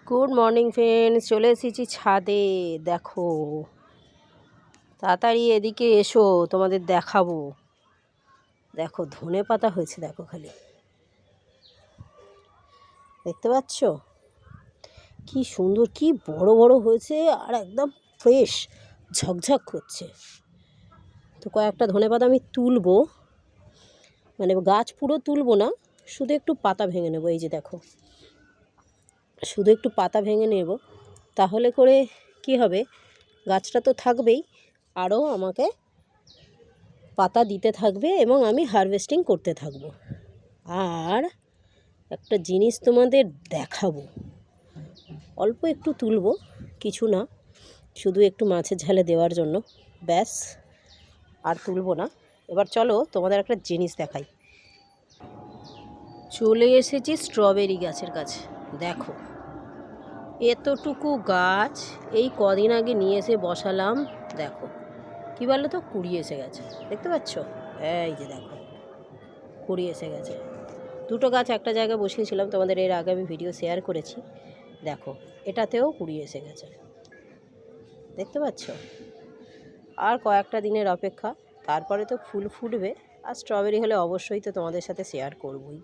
Good morning friends, চলে এসেছি ছাদে। দেখো, তাড়াতাড়ি এদিকে এসো, তোমাদের দেখাবো। দেখো ধনে পাতা হয়েছে, দেখো খালি দেখতে পাচ্ছ কি সুন্দর, কি বড় বড় হয়েছে আর একদম ফ্রেশ ঝকঝক করছে। তো কয়েকটা ধনে পাতা আমি তুলবো, মানে গাছ পুরো তুলবো না, শুধু একটু পাতা ভেঙে নেবো। এই যে দেখো, শুধু একটু পাতা ভেঙে নেব, তাহলে করে কি হবে, গাছটা তো থাকবেই, আরও আমাকে পাতা দিতে থাকবে এবং আমি হারভেস্টিং করতে থাকবো। আর একটা জিনিস তোমাদের দেখাবো, অল্প একটু তুলবো, কিছু না, শুধু একটু মাছের ঝালে দেওয়ার জন্য, ব্যাস, আর তুলবো না। এবার চলো তোমাদের একটা জিনিস দেখাই। চলে এসেছি স্ট্রবেরি গাছের কাছে। দেখো এতটুকু গাছ এই কদিন আগে নিয়ে এসে বসালাম। দেখো কী বলো তো, কুড়ি এসে গেছে, দেখতে পাচ্ছ? এই যে দেখো, কুড়ি এসে গেছে। দুটো গাছ একটা জায়গায় বসিয়েছিলাম, তোমাদের এর আগে আমি ভিডিও শেয়ার করেছি। দেখো এটাতেও কুড়ি এসে গেছে, দেখতে পাচ্ছ? আর কয়েকটা দিনের অপেক্ষা, তারপরে তো ফুল ফুটবে। আর স্ট্রবেরি হলে অবশ্যই তো তোমাদের সাথে শেয়ার করবই।